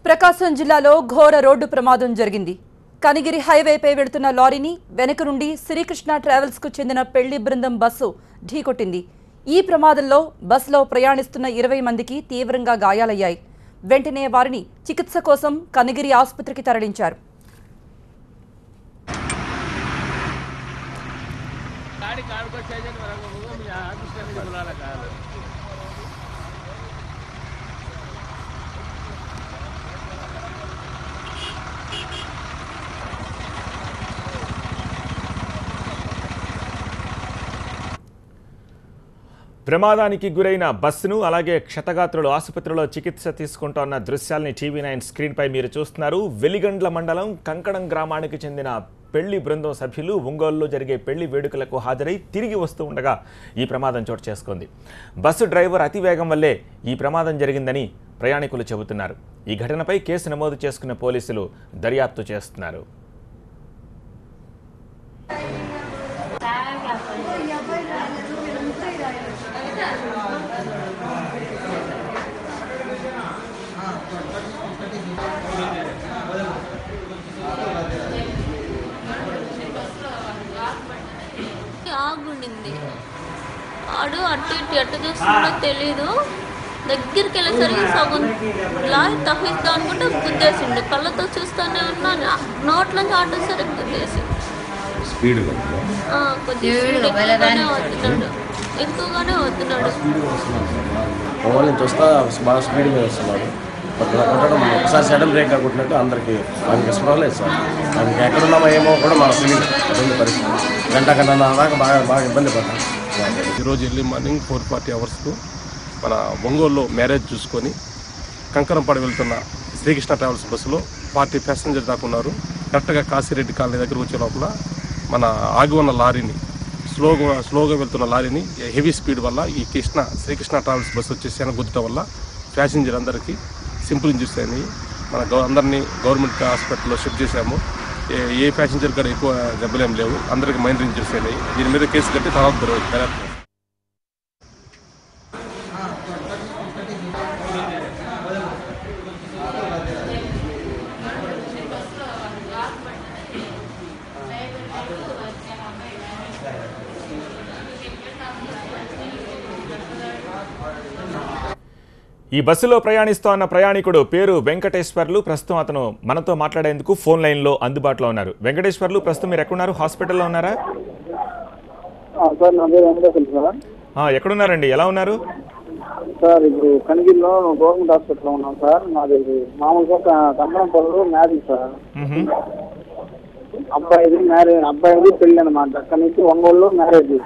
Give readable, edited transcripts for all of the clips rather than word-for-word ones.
ప్రకాశం జిల్లాలో ఘోర రోడ్డు ప్రమాదం జరిగింది. కనిగిరి హైవేపై వెళ్తున్న లారీని వెనుక నుండి శ్రీకృష్ణ ట్రావెల్స్ కు చెందిన పెళ్లి బృందం బస్సు ఢీకొట్టింది. ఈ ప్రమాదంలో బస్సులో ప్రయాణిస్తున్న 20 మందికి తీవ్రంగా గాయాలయ్యాయి. వెంటనే వారిని చికిత్స కోసం కనిగిరి ఆసుపత్రికి తరలించారు. ప్రమాదానికి గురైన బస్సును అలాగే క్షతగాత్రులు ఆసుపత్రిలో చికిత్స తీసుకుంటున్న దృశ్యాల్ని TV9 స్క్రీన్పై మీరు చూస్తున్నారు. వెలిగండ్ల మండలం కంకణం గ్రామానికి చెందిన పెళ్లి బృందం సభ్యులు ఒంగోలులో జరిగే పెళ్లి వేడుకలకు హాజరై తిరిగి వస్తూ ఉండగా ఈ ప్రమాదం చోటు చేసుకుంది. బస్సు డ్రైవర్ అతివేగం వల్లే ఈ ప్రమాదం జరిగిందని ప్రయాణికులు చెబుతున్నారు. ఈ ఘటనపై కేసు నమోదు చేసుకున్న పోలీసులు దర్యాప్తు చేస్తున్నారు. ఆగుండింది. ఆడు అటు ఇటు ఎట్ట చూస్తుందో తెలీదు. దగ్గరికి వెళ్ళేసరికి సగం లారీ తప్పిస్తా అనుకుంటే గుద్దేసిండు. కళ్ళతో చూస్తూనే ఉన్నాను. నోట్లోంచి ఆటో సరే గుద్దేసి కొద్దిగా ఎక్కువగానే వస్తున్నాడు. చూస్తా బాగా స్పీడ్ మీద వస్తున్నాడు. కొట్టడం ఒకసారి సడన్ బ్రేక్ కొట్టినట్టు అందరికీ మనకి ఇష్టపడలేదు సార్. మనకి ఎక్కడున్నామో ఏమో కూడా మన తెలియదు. ఇబ్బంది పరిస్థితి గంట దాకా బాగా ఇబ్బంది పడ్డాం. ఈరోజు ఎర్లీ మార్నింగ్ 4:40 అవర్స్కు మన ఒంగోలులో మ్యారేజ్ చూసుకొని కంకరంపాడు వెళ్తున్న శ్రీకృష్ణ ట్రావెల్స్ బస్సులో 40 ప్యాసింజర్ దాకా ఉన్నారు. కరెక్ట్గా కాశీరెడ్డి కాలనీ దగ్గర వచ్చే లోపల మన ఆగి ఉన్న లారీని స్లోగా వెళ్తున్న లారీని హెవీ స్పీడ్ వల్ల ఈ శ్రీకృష్ణ ట్రావెల్స్ బస్సు వచ్చేసి గుద్దటం వల్ల ప్యాసింజర్ అందరికీ సింపుల్ ఇంజరీస్ అయినాయి. మన అందరినీ గవర్నమెంట్ హాస్పిటల్లో షిఫ్ట్ చేశాము. ఏ ప్యాసింజర్ కూడా ఎక్కువ దెబ్బలేం లేవు. అందరికీ మైనర్ ఇంజరీస్ అయినాయి. దీని మీద కేసు కట్టి తర్వాత దర్యాప్తు. ఈ బస్సులో ప్రయాణిస్తోన్న ప్రయాణికుడు పేరు వెంకటేశ్వర్లు. ప్రస్తుతం అతను మనతో మాట్లాడేందుకు ఫోన్ లైన్లో అందుబాటులో ఉన్నారు. వెంకటేశ్వర్లు, ప్రస్తుతం మీరు ఎక్కడున్నారు? హాస్పిటల్లో ఉన్నారా? ఎక్కడున్నారండి? ఎలా ఉన్నారు సార్? ఇప్పుడు కనిగిరిలో గవర్నమెంట్ హాస్పిటల్లో ఉన్నాం సార్. మాది మామూలుగా కంకణంపల్లి మ్యారేజ్ సార్. అబ్బాయిది పెళ్లి అనమాట. అక్కడి నుంచి ఒంగోలులో మ్యారేజ్.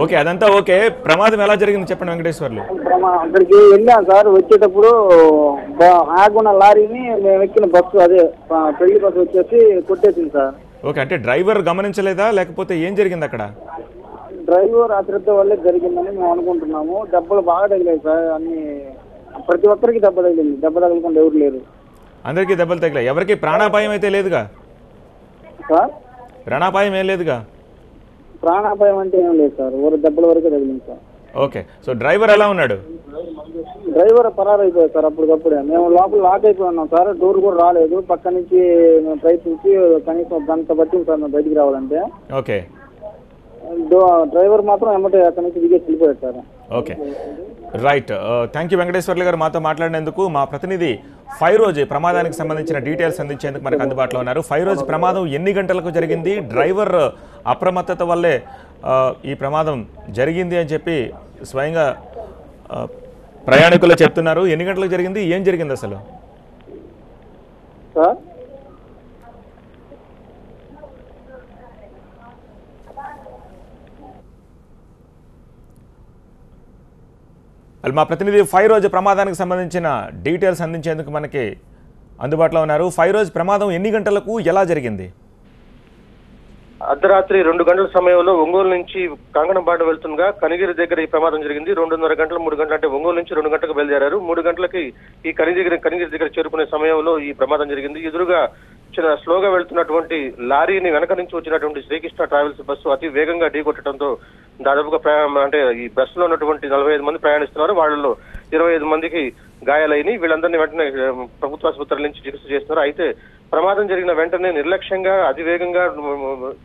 ఓకే, అదంతా ఓకే. ప్రమాదం ఎలా జరిగింది చెప్పండి వెంకటేశ్వర్లు. అక్కడికి వెళ్ళాం సార్. వచ్చేటప్పుడు ఆగున్న లారీని మేము ఎక్కిన బస్సు, అదే పెళ్లి బస్సు వచ్చేసి కొట్టేసింది సార్. ఓకే, అంటే డ్రైవర్ గమనించలేదా లేకపోతే ఏం జరిగింది అక్కడ? డ్రైవర్ అశ్రద్ధ వల్లే జరిగిందని మేము అనుకుంటున్నాము. దెబ్బలు బాగా తగిలాయి సార్. అన్ని ప్రతి ఒక్కరికి దెబ్బ తగిలింది. దెబ్బ తగలకుండా ఎవరు లేరు. అందరికీ దెబ్బలు తగిలాయి. ఎవరికి ప్రాణాపాయం అయితే లేదుగా? సార్ ప్రాణాపాయం ఏం లేదుగా? ప్రాణాపాయం అంటే ఏం లేదు సార్. ఊరు దెబ్బల వరకే తగిలింది సార్. ఓకే, సో డ్రైవర్ ఎలా ఉన్నాడు? డ్రైవర్ పరారైపోయాడు సార్. అప్పటికప్పుడే మేము లోపల లాక్ అయిపోయి ఉన్నాం సార్. డోర్ కూడా రాలేదు. పక్క నుంచి మేము ప్రయత్నించి కనీసం గంట పట్టింది సార్ మేము బయటికి రావాలంటే. ఓకే, డ్రైవర్ మాత్రం ఎమ్మటే అక్కడి నుంచి దిగేసి వెళ్ళిపోయాడు sir. Okay, right. Thank you Venkateswarlu గారు మాతో మాట్లాడినందుకు. మా ప్రతినిధి ఫైరోజ్ ప్రమాదానికి సంబంధించిన డీటెయిల్స్ అందించేందుకు మనకు అందుబాటులో ఉన్నారు. ఫైరోజ్, ప్రమాదం ఎన్ని గంటలకు జరిగింది? డ్రైవర్ అప్రమత్తత వల్లే ఈ ప్రమాదం జరిగింది అని చెప్పి స్వయంగా ప్రయాణికులు చెప్తున్నారు. ఎన్ని గంటలకు జరిగింది? ఏం జరిగింది అసలు? సార్ మా ప్రతినిధి ఫైరోజ్ ప్రమాదానికి సంబంధించిన డీటెయిల్స్ అందించేందుకు మనకి అందుబాటులో ఉన్నారు. ఫైరోజ్, ప్రమాదం ఎన్ని గంటలకు ఎలా జరిగింది? అర్ధరాత్రి 2 గంటల సమయంలో ఒంగోలు నుంచి కంకణంపాడు వెళ్తుండగా కనిగిరి దగ్గర ఈ ప్రమాదం జరిగింది. 2:30 గంటలు 3 గంటలు అంటే ఒంగోలు నుంచి 2 గంటలకు బయలుదేరారు. 3 గంటలకి ఈ కనిగిరి దగ్గర చేరుకునే సమయంలో ఈ ప్రమాదం జరిగింది. ఎదురుగా స్లోగా వెళ్తున్నటువంటి లారీని వెనక నుంచి వచ్చినటువంటి శ్రీకృష్ణ ట్రావెల్స్ బస్సు అతి వేగంగా ఢీకొట్టడంతో దాదాపుగా అంటే ఈ బస్సులో ఉన్నటువంటి 45 మంది ప్రయాణిస్తున్నారు. వాళ్ళలో 25 మందికి గాయాలైన వీళ్ళందరినీ వెంటనే ప్రభుత్వ ఆసుపత్రుల నుంచి చికిత్స చేస్తున్నారు. అయితే ప్రమాదం జరిగిన వెంటనే నిర్లక్ష్యంగా అతివేగంగా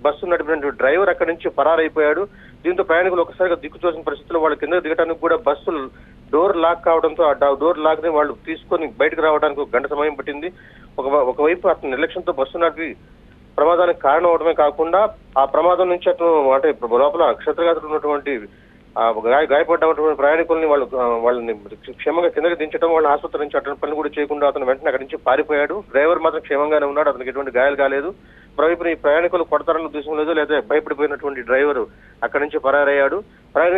బస్సు నడిపిన డ్రైవర్ అక్కడి నుంచి పరారైపోయాడు. దీంతో ప్రయాణికులు ఒకసారిగా దిక్కుతోసిన పరిస్థితుల్లో వాళ్ళు కింద దిగడానికి కూడా బస్సు డోర్ లాక్ కావడంతో ఆ డోర్ లాక్ ని వాళ్ళు తీసుకొని బయటకు రావడానికి 1 గంట సమయం పట్టింది. ఒకవైపు అతను నిర్లక్ష్యంతో బస్సు నడిపి ప్రమాదానికి కారణం అవడమే కాకుండా ఆ ప్రమాదం నుంచి అతను అంటే లోపల క్షతగాత్రులు ఉన్నటువంటి గాయపడ్డటువంటి ప్రయాణికుల్ని వాళ్ళని క్షేమంగా కిందకి దించడం, వాళ్ళ ఆసుపత్రి నుంచి అటువంటి పనులు కూడా చేయకుండా అతను వెంటనే అక్కడి నుంచి పారిపోయాడు. డ్రైవర్ మాత్రం క్షేమంగానే ఉన్నాడు, అతనికి ఎటువంటి గాయాలు కాలేదు. మరోవైపు ఈ ప్రయాణికులు కొడతారని ఉద్దేశం లేదు, లేదా భయపడిపోయినటువంటి డ్రైవర్ అక్కడి నుంచి పరారయ్యాడు.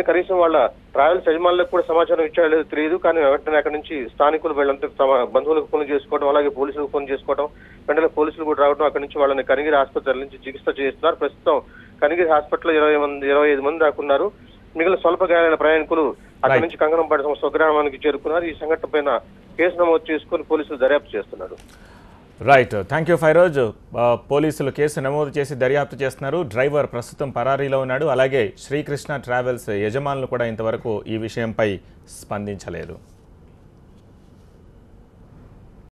కనీసం వాళ్ళ ట్రావెల్స్ యజమానులకు కూడా సమాచారం ఇచ్చాడో లేదో తెలియదు. కానీ వెంటనే అక్కడి నుంచి స్థానికులు వీళ్ళంతా తమ బంధువులకు ఫోన్ చేసుకోవడం, అలాగే పోలీసులకు ఫోన్ చేసుకోవడం, వెంటనే పోలీసులు కూడా రావడం, అక్కడి నుంచి వాళ్ళని కనిగిరి ఆసుపత్రి నుంచి చికిత్స చేస్తున్నారు. ప్రస్తుతం కనిగిరి హాస్పిటల్లో 25 మంది దాకున్నారు. మిగిలిన స్వల్ప గాయాలైన ప్రయాణికులు అక్కడి నుంచి కంకణంపాడు స్వగ్రామానికి చేరుకున్నారు. ఈ సంఘటన పైన కేసు నమోదు చేసుకుని పోలీసులు దర్యాప్తు చేస్తున్నారు. Right, thank you Feroz. పోలీసులు కేసు నమోదు చేసి దర్యాప్తు చేస్తున్నారు. డ్రైవర్ ప్రస్తుతం పరారీలో ఉన్నాడు. అలాగే శ్రీకృష్ణ ట్రావెల్స్ యజమానులు కూడా ఇంతవరకు ఈ విషయంపై స్పందించలేదు.